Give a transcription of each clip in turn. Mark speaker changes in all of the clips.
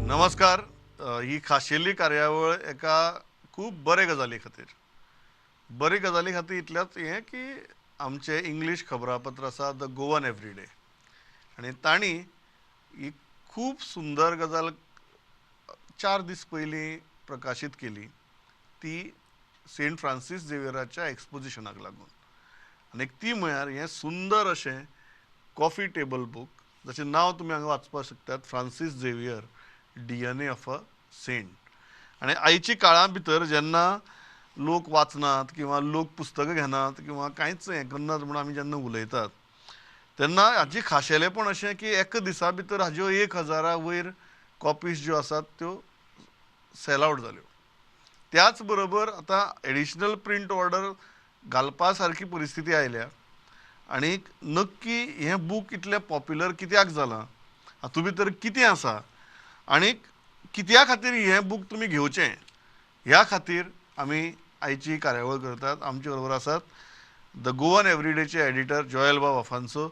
Speaker 1: नमस्कार. ही खाशेली कार्यावळ एका खूब बरे गजाली खातीर इतल्याच हें की आमचे इंग्लीश खबरापत्र आसा द गोवन एवरीडे आनी तांणी ही खूब सुंदर गजाल 4 दीस पयलीं प्रकाशीत केली. ती सेंट फ्रांसीस झेवियराच्या एक्सपोजिशनाक लागून आनी ती म्हळ्यार हें सुंदर अशें कॉफी टेबल बूक, जाचें नांव तुमी हांगा वाचपाक शकतात, Francis Xavier DNA of a saint. आनी आयची काळा भितर जेन्ना लोक वाचनात किंवा लोक पुस्तकां घेनात किंवा कांयच हें करनात म्हणून आमी जेन्ना उलयतात तेन्ना हाची खाशेलेपण अशें की एका दिसा भितर हाज्यो 1000 वयर कॉपीज ज्यो आसात त्यो सेल आवट जाल्यो. त्याच बरोबर आतां एडिशनल प्रिंट ऑर्डर घालपा सारकी परिस्थिती आयल्या आनी नक्की हें बूक इतलें पॉप्युलर कित्याक जालां, हातूंत भितर कितें आसा आनी कित्या खातीर हें बूक तुमी घेवचें ह्या खातीर आमी आयची कार्यावळ करतात. आमचे बरोबर आसात द गोवन एवरीडेचे एडिटर जॉयल आफान्सो.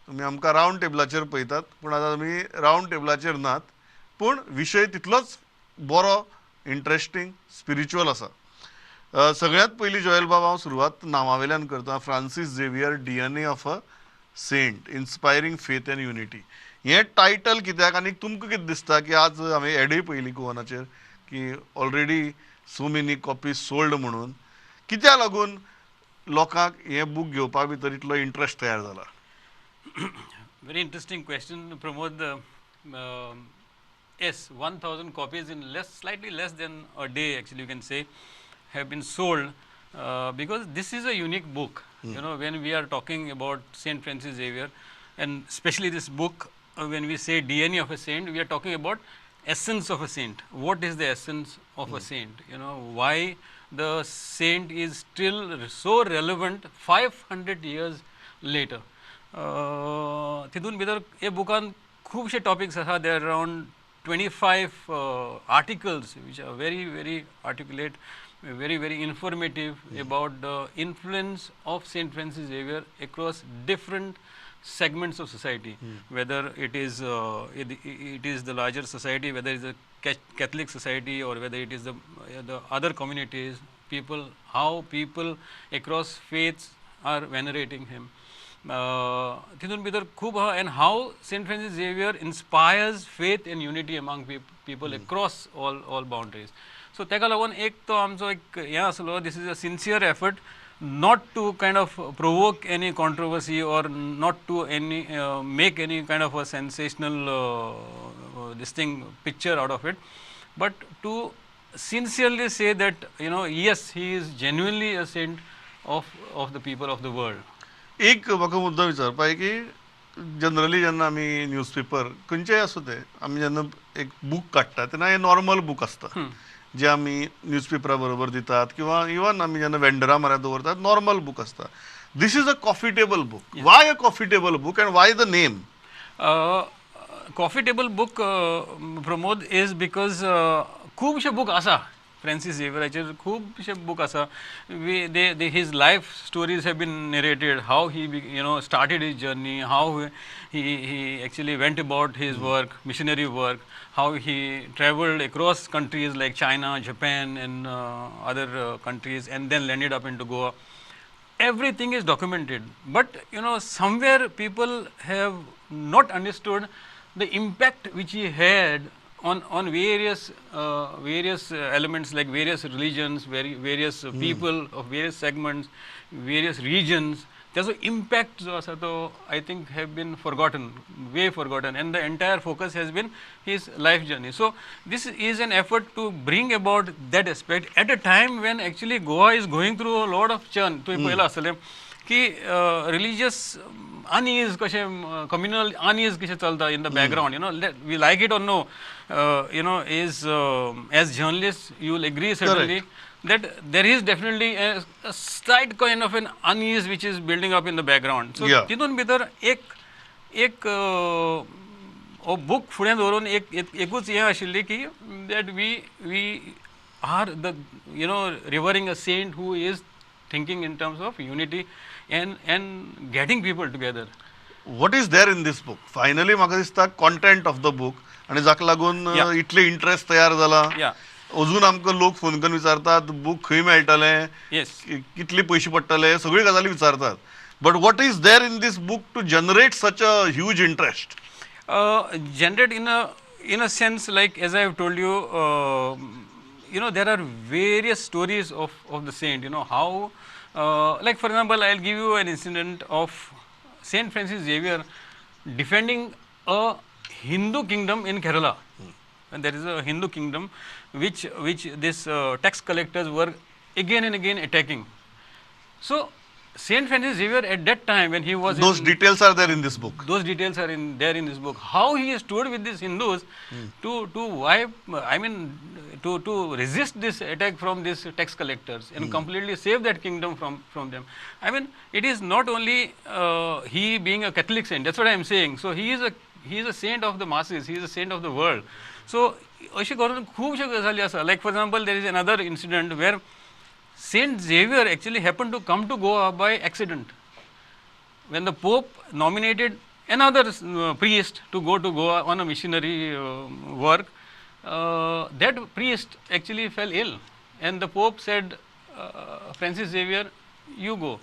Speaker 1: तुमी आमकां रावंड टेबलाचेर पळयतात पूण आतां तुमी रावंड टेबलाचेर नात, पूण विशय तितलोच बरो, इंट्रस्टींग, स्पिरिच्युअल आसा. सगळ्यांत पयलीं जॉयल बाब हांव सुरवात नांवावेल्यान करता. Francis Xavier DNA of a saint, inspiring faith and unity. हें टायटल कित्याक आनी तुमकां कितें दिसता की आज हांवें एडूय पयली गोवानाचेर की already so many copies sold म्हणून, कित्याक लागून लोकांक हें बूक घेवपा भितर इतलो इंट्रस्ट तयार जाला?
Speaker 2: Very interesting question, Pramod. Yes, 1,000 copies in slightly less than a day, actually, you can say, have been sold because this is a unique book. You know, when we are talking about Saint Francis Xavier, and especially this book, when we say DNA of a saint, we are talking about essence of a saint. What is the essence of a saint? You know, why the saint is still so relevant 500 years later. तितून भितर हे बुकान खूबशे topics आसा. There around 25 articles which are very articulate, very informative about the influence of Saint Francis Xavier across different segments of society, whether it is the larger society, whether it is a Catholic society, or whether it is the other communities, how people across faiths are venerating him. तितून भितर खूब आहा, and how Saint Francis Xavier inspires faith and unity among people across all boundaries. So तेका लागून एक तो आमचो एक हें आसलो, this is a sincere effort not to kind of provoke any controversy or not to make any kind of a sensational picture out of it, but to sincerely say that, you know, yes, he is genuinely a saint of the people of the world.
Speaker 1: एक म्हाका मुद्दो विचारपा की generally जेन्ना आमी newspaper खंयचेय आसूं ते आमी जेन्ना एक बूक काडटा तेन्ना हें नॉर्मल बूक आसता जे आमी न्यूजपेपरा बरोबर दितात किंवा इवन आमी जेन्ना वेंडरा म्हऱ्यान दवरतात, नॉर्मल बूक आसता. This is a coffee table book. Y a coffee table book and why the name?
Speaker 2: Coffee table book, Pramod, is because खुबशे बूक आसा फ्रांसीस झेवियराचेर, खुबशे बूक आसा. His life stories have been narrated, how he started his journey, how he actually went about his work, missionary work, how he traveled across countries like China, Japan, and other countries, and then landed up into Goa. Everything is documented, but you know, somewhere people have not understood the impact which he had on various elements, like various religions, various people of various segments, various regions. त्याचो impact जो आसा तो I think have been way forgotten, and the entire focus has been his life journey. So this is an effort to bring about that aspect at a time when actually Goa is going through a lot of churn. तो पयला आसले की religious unease, communal unease कशें चलता in the background, you know, we like it or no, you know, is as journalists you will agree certainly. Correct. That there is definitely a slight kind of an unease which is building up in the background. So तितून भितर एक हो book फुडें दवरून एकूच हें आशिल्ली की that we are the revering a saint who is thinking in terms of unity and getting people together.
Speaker 1: What is there in this book? Finally, म्हाका दिसता content of the book आणि जाका लागून
Speaker 2: Yeah.
Speaker 1: इतले इंटरेस्ट तयार जाला.
Speaker 2: Yeah.
Speaker 1: अजून आमकां लोक फोन करून विचारतात बूक खंय मेळटलें,
Speaker 2: Yes.
Speaker 1: कितले पयशे पडटले, सगळ्यो गजाली विचारतात. But what is there in these book to generate such a huge interest?
Speaker 2: Generate in a sense, like as I have told you, there are various stories of the saint. How, like for example, I'll give you an incident of Saint Francis Xavier defending a Hindu kingdom in Kerala. And there is a Hindu kingdom which this tax collectors were again and again attacking. So Saint Francis Xavier at that time when he was
Speaker 1: Those details are there in this book.
Speaker 2: those details are there in this book. How he stood with these Hindus to wipe, to resist this attack from these tax collectors and completely save that kingdom from them. I mean, it is not only he being a Catholic saint. That's what I am saying. So he is a saint of the masses. He is a saint of the world. So अशें करून खुबश्यो गजाली आसा. Like for example, there is another incident where Saint Xavier actually happened to come to Goa by accident. When the Pope nominated another priest to go to Goa on a missionary work, that priest actually fell ill, and the Pope said, Francis Xavier, you go.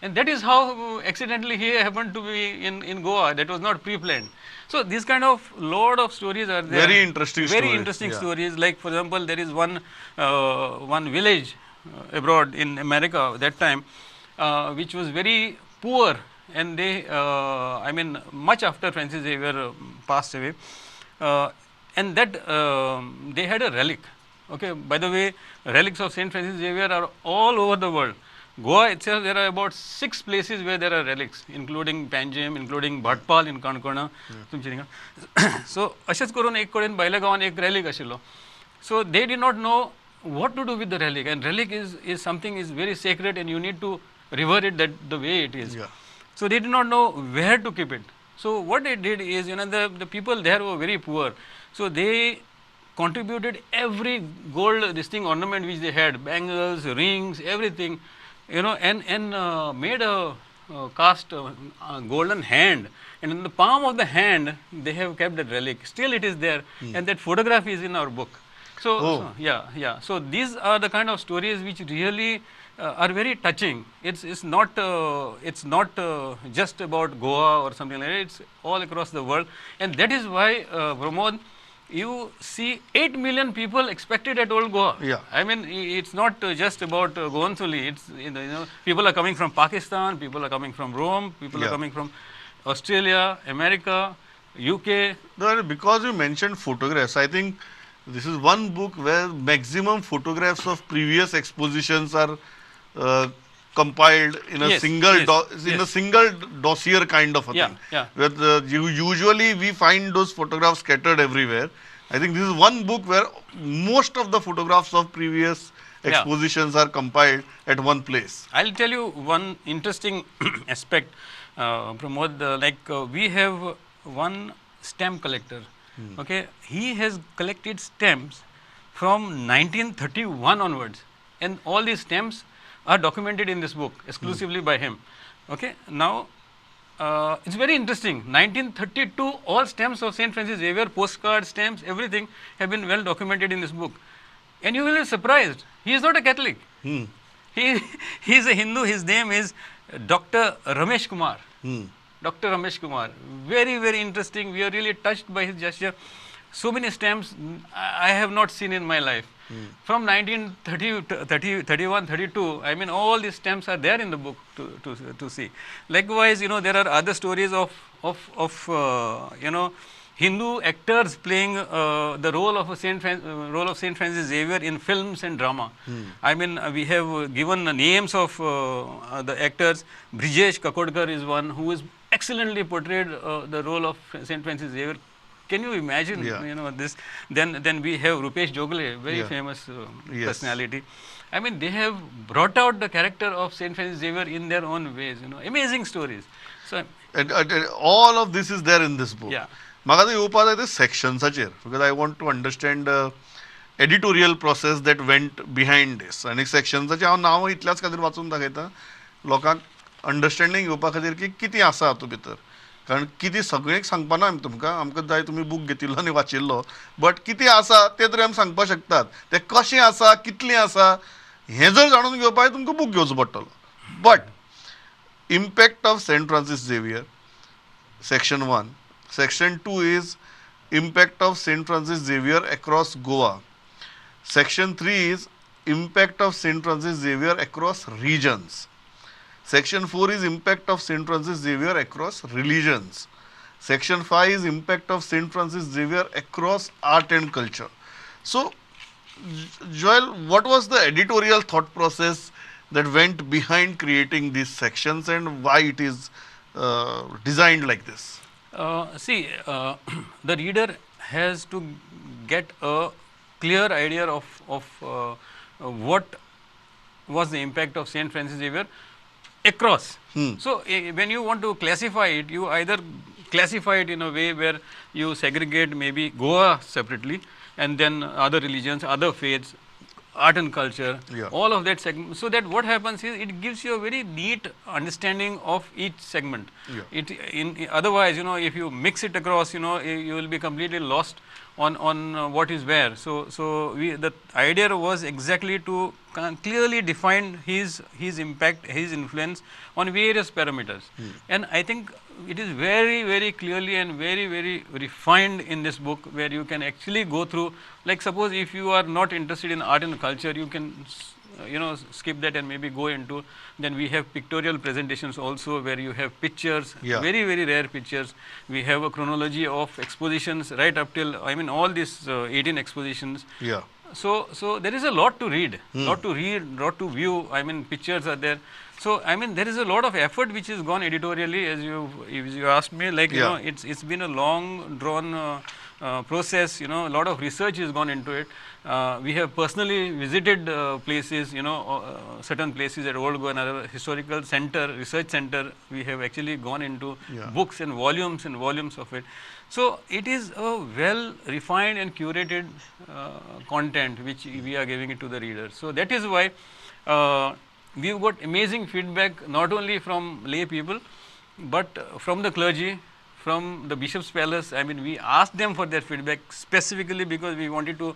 Speaker 2: And that is how accidentally he happened to be in Goa. That was not pre-planned. So these kind of lot of stories are there.
Speaker 1: Very interesting
Speaker 2: stories. Like for example, there is one village abroad in America that time, which was very poor, and they, much after Francis Xavier passed away, and that they had a relic. Okay, by the way, relics of Saint Francis Xavier are all over the world. Goa itself, there are about 6 places where there are relics, including Panjim, including Bhatpal in Konkani. So, अशेंच करून एक कडेन भायल्या गांवान एक relic आशिल्लो. So they did not know what to do with the relic, and relic is something is very sacred, and you need to revere it the way it is.
Speaker 1: Yeah.
Speaker 2: So they did not know where to keep it. So what they did is, the people there were very poor. So they contributed every gold ornament which they had, bangles, rings, everything, and made a cast golden hand, and in the palm of the hand they have kept that relic. Still it is there, and that photograph is in our book. So so these are the kind of stories which really are very touching. It's not just about Goa or something like that. It's all across the world, and that is why Pramod, you see 8 million people expected at Old Goa.
Speaker 1: Yeah.
Speaker 2: I mean, it's not just about Goans only. It's people are coming from Pakistan, people are coming from Rome, people are coming from Australia, America, UK.
Speaker 1: No, because you mentioned photographs, I think this is one book where maximum photographs of previous expositions are compiled in a single dossier kind of a thing.
Speaker 2: Yeah.
Speaker 1: Where usually we find those photographs scattered everywhere. I think this is one book where most of the photographs of previous expositions are compiled at one place.
Speaker 2: I'll tell you one interesting aspect, Pramod. We have one stamp collector. Okay, he has collected stamps from 1931 onwards, and all these stamps are documented in this book exclusively by him. Okay, now it's very interesting. 1932, all stamps of Saint Francis Xavier, postcard stamps, everything have been well documented in this book, and you will be surprised. He is not a Catholic. He is a Hindu. His name is Dr. Ramesh Kumar. Dr. Ramesh Kumar, very, very interesting. We are really touched by his gesture. So many stamps I have not seen in my life. From 1930, 31, 32, I mean, all these stamps are there in the book to see. Likewise, there are other stories of Hindu actors playing the role of Saint Francis Xavier in films and drama. I mean, we have given the names of the actors. Brijesh Kakodkar is one who is excellently portrayed the role of Saint Francis Xavier. Can you imagine, this? Then we have Rupesh Jogle, very famous personality. I mean, they have brought out the character of Saint Francis Xavier in their own ways. Amazing stories. So
Speaker 1: all of this is there in this book.
Speaker 2: yeah.
Speaker 1: म्हाका आतां येवपा जाय ते सेक्शन्साचेर because I want to understand editorial process that went behind this आनी सेक्शन्साचें हांव नांव इतल्याच खातीर वाचून दाखयतां लोकांक अंडरस्टँडींग येवपा खातीर की कितें आसा हातूंत भितर कारण कितें सगळें सांगपाना आमी तुमकां आमकां जाय तुमी बूक घेतिल्लो आनी वाचिल्लो बट कितें आसा तें तरी आमी सांगपाक शकतात तें कशें आसा कितलें आसा हें जर जाणून घेवपाक तुमकां बूक घेवचो पडटलो but impact of Saint Francis Xavier, section 1. Section 2 is impact of Saint Francis Xavier across Goa. Section 3 is impact of Saint Francis Xavier across regions. Section 4 is impact of Saint Francis Xavier across religions. Section 5 is impact of Saint Francis Xavier across art and culture. So, Joel, what was the editorial thought process that went behind creating these sections and why it is designed like this?
Speaker 2: See, the reader has to get a clear idea of what was the impact of Saint Francis Xavier across. So, when you want to classify it, you either classify it in a way where you segregate maybe Goa separately and then other religions, other faiths, art and culture, all of that segment. So that what happens is it gives you a very neat understanding of each segment. Otherwise, if you mix it across, you will be completely lost on what is where. So the idea was exactly to clearly define his impact, his influence on various parameters. And I think it is very, very clearly and very, very refined in this book where you can actually go through, like suppose if you are not interested in art and culture, you can skip that and maybe go into, then we have pictorial presentations also where you have pictures, very, very rare pictures. We have a chronology of expositions right up till, all these 18 expositions. So there is a lot to read, lot to view. Pictures are there. So there is a lot of effort which has gone editorially, as you asked me. Like it's been a long drawn process. A lot of research has gone into it. We have personally visited places. Certain places at Old Goa, another historical center, research center. We have actually gone into books and volumes of it. So it is a well refined and curated content which we are giving it to the readers. So that is why we've got amazing feedback not only from lay people but from the clergy, from the Bishop's Palace. We asked them for their feedback specifically because we wanted to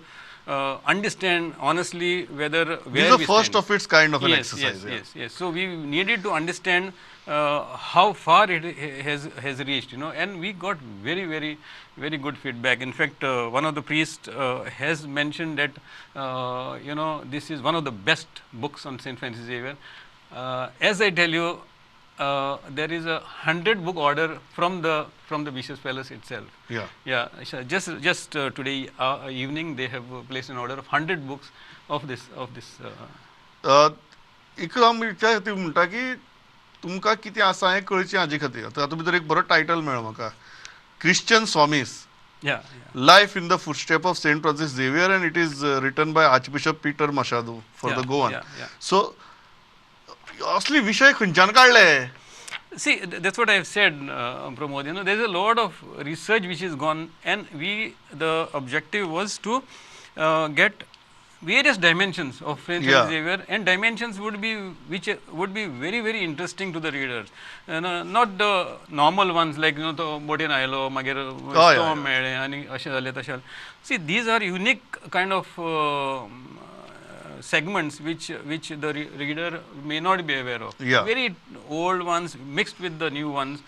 Speaker 2: understand honestly whether
Speaker 1: this is the first of its kind of an exercise.
Speaker 2: Yes. So we needed to understand how far it has reached, and we got very, very, very good feedback. In fact, one of the priests has mentioned that this is one of the best books on Saint Francis Xavier. As I tell you, there is a 100-book order from the Bishop's Palace itself. So just today evening they have placed an order of 100 books of this.
Speaker 1: एक हांव विचारता म्हणटा की तुमकां कितें आसा हें कळचें हाजे खातीर तातूंत भितर एक बरो टायटल मेळ्ळो म्हाका Christian Swami's life in the footstep of saint Francis Xavier and it is written by archbishop Peter Machado for the Goan. So असली विषय खंयच्यान काडले?
Speaker 2: See, that's what I have said, Pramod. There is a lot of research which is gone, and the objective was to get various dimensions of Francis Xavier, and dimensions which would be very, very interesting to the readers. Not the normal ones like to Botin Ailo, Magir Storm Mede, and Ashal. See, these are unique kind of segments which the reader may not be aware of. Very old ones mixed with the new ones.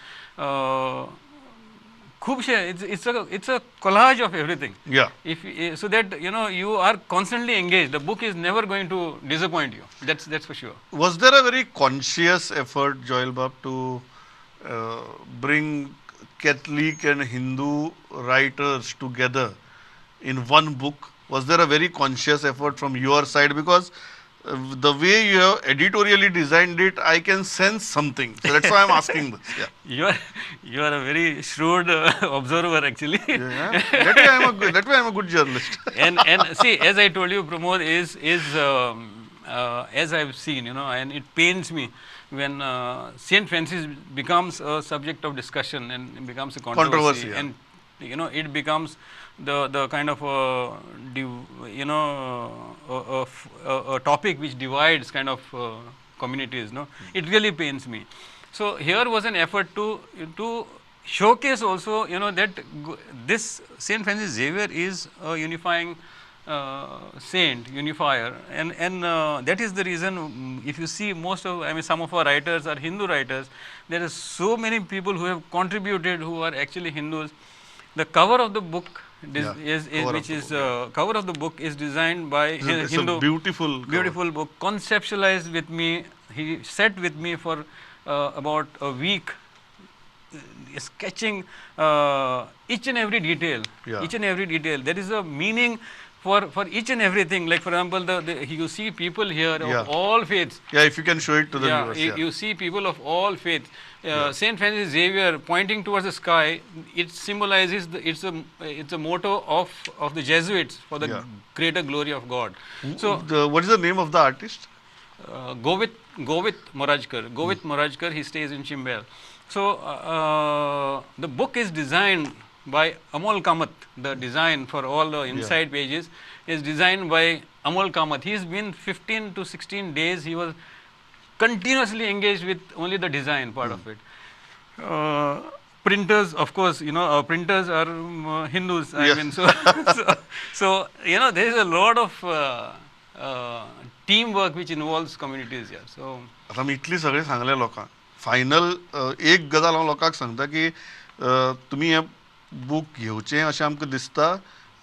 Speaker 2: It's a collage of everything. So that you are constantly engaged. The book is never going to disappoint you. That's for sure.
Speaker 1: Was there a very conscious effort, Joel Bab, to bring Catholic and Hindu writers together in one book? Was there a very conscious effort from your side? Because the way you have editorially designed it, I can sense something. So that's why I'm asking this.
Speaker 2: You are a very shrewd observer, actually.
Speaker 1: That way I'm a good journalist.
Speaker 2: and see, as I told you, Pramod, is as I've seen, and it pains me when Saint Francis becomes a subject of discussion and becomes a
Speaker 1: Controversy, yeah.
Speaker 2: and it becomes the kind of a topic which divides kind of communities. No, it really pains me. So here was an effort to showcase also that this Saint Francis Xavier is a unifying saint, unifier, and that is the reason. If you see most of, some of our writers are Hindu writers. There are so many people who have contributed who are actually Hindus. The cover of the book cover of the book is designed by
Speaker 1: It's
Speaker 2: Hindu.
Speaker 1: a beautiful
Speaker 2: Book, conceptualized with me. He sat with me for about a week, sketching each and every detail.
Speaker 1: Yeah.
Speaker 2: Each and every detail. There is a meaning for each and everything. Like for example, you see people here
Speaker 1: Yeah.
Speaker 2: of all faiths.
Speaker 1: Yeah, if you can show it to the viewers. Yeah.
Speaker 2: You see people of all faiths. Saint Francis Xavier pointing towards the sky. It symbolizes it's a motto of the Jesuits for the greater glory of God. So
Speaker 1: What is the name of the artist?
Speaker 2: Govit Morajkar. Govit Morajkar. He stays in Chimbel. So the book is designed by Amol Kamath. The design for all the inside pages is designed by Amol Kamath. He's been 15 to 16 days. He was continuously engaged with only the design part of it. Printers, of course, printers are Hindus. I mean, so there is a lot of teamwork which involves communities here. So
Speaker 1: आता मी इतली सगळी सांगले लोकांक final एक गजाल हांव लोकांक सांगता की तुमी हे बूक घेवचें अशें आमकां दिसता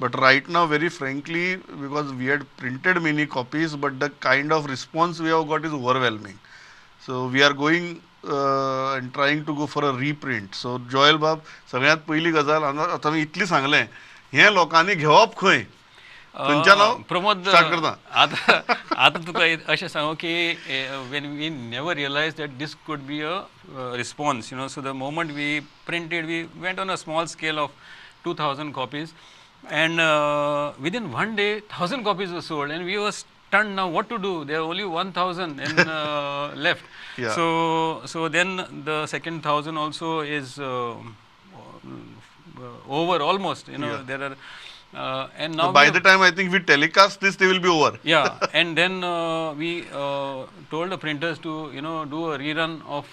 Speaker 1: but right now very frankly because we had printed many copies but the kind of response we have got is overwhelming so we are going and trying to go for a reprint so Joel बाब सगळ्यांत पयली गजाल आतां मी इतली सांगलें हें लोकांनी घेवप खंय
Speaker 2: प्रमोद आता तुका अशें सांगू की when we never realized that this could be a response, so the moment we printed, we went on a small scale of 2,000 copies, and within one day 1,000 copies were sold, and we were stunned. Now what to do? There are only 1,000 and left.
Speaker 1: Yeah.
Speaker 2: So then the second 1,000 also is over almost. There are. And now
Speaker 1: by the time I think we telecast this, they will be over.
Speaker 2: Yeah, and then we told the printers to do a rerun of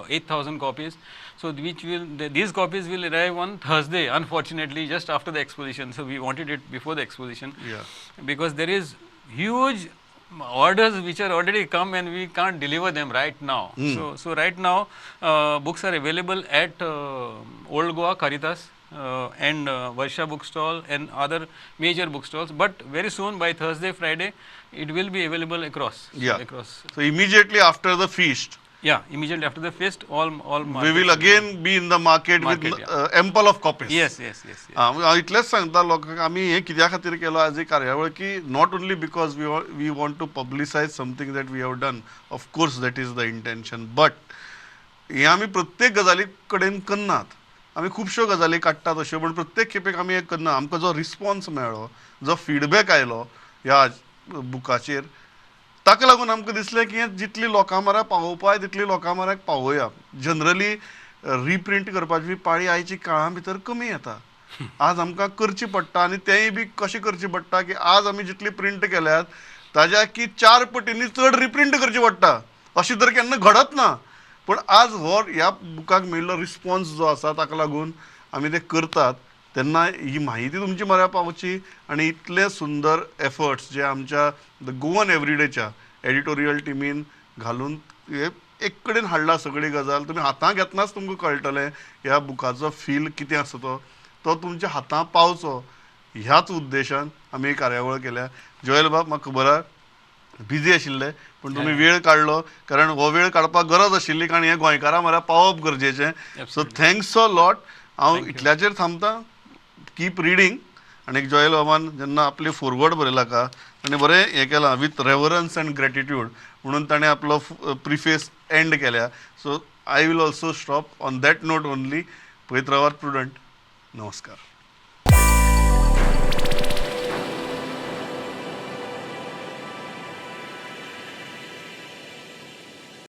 Speaker 2: 8,000 copies. So these copies will arrive on Thursday. Unfortunately, just after the exposition. So we wanted it before the exposition.
Speaker 1: Yeah.
Speaker 2: Because there is huge orders which are already come and we can't deliver them right now. So right now books are available at Old Goa Caritas. And Varsha bookstall and other major bookstalls, but very soon by Thursday, Friday, it will be available across.
Speaker 1: Yeah.
Speaker 2: Across.
Speaker 1: So immediately after the feast.
Speaker 2: Yeah, immediately after the feast, all
Speaker 1: we will again be in the market with ample of copies.
Speaker 2: Yes.
Speaker 1: इतलेच सांगता लोकांक आमी हे कित्या खातीर केलो आज एक कार्यावळ की not only because we want to publicise something that we have done of course that is the intention but हे आमी प्रत्येक गजाली कडेन करनात आमी खुबश्यो गजाली काडटात अश्यो पण प्रत्येक खेपेक आमी हें करना आमकां जो रिस्पॉन्स मेळ्ळो जो फीडबॅक आयलो ह्या बुकाचेर ताका लागून आमकां दिसलें की हें जितली लोकां म्हऱ्यात पावोवपाय तितली लोकां म्हऱ्यात पावोवया जनरली रिप्रिंट करपाची पाळी आयची काळा भितर कमी येता आज आमकां करची पडटा आनी तेंय बी कशें करचें पडटा की आज आमी जितली प्रिंट केल्यात ताज्या की 4 पटींनी चड रिप्रिंट करची पडटा अशें तर केन्ना घडत ना पण आज हो ह्या बुकाक मेळिल्लो रिस्पॉन्स जो आसा ताका लागून आमी ते करतात तेन्ना ही माहिती तुमची म्हऱ्यात पावची आनी इतले सुंदर एफर्ट्स जे आमच्या द गोवन एवरीडेच्या एडिटोरियल टिमीन घालून एक कडेन हाडला सगळी गजाल तुमी हातां घेतनाच तुमकां कळटलें ह्या बुकाचो फील कितें आसा तो तुमच्या हातां पावचो ह्याच उद्देशान आमी ही कार्यावळ केल्या जोयल बाब म्हाका खबर आसा बिजी आशिल्ले पण तुम्ही वेळ काडलो कारण हो वेळ काडपाक गरज आशिल्ली कारण हे गोंयकारां म्हऱ्यात पावप गरजेचें सो थँक्स अ लॉट हांव इतल्याचेर थांबता कीप रिडींग आनी जोयल बाबान जेन्ना आपली फॉरवर्ड बरयला का ताणें बरें हें केलां विथ रेवरन्स एंड ग्रेटिट्यूड म्हणून ताणें आपलो प्रिफेस एंड केल्या so I will also stop on that note only पळयत रावात प्रुडंट नमस्कार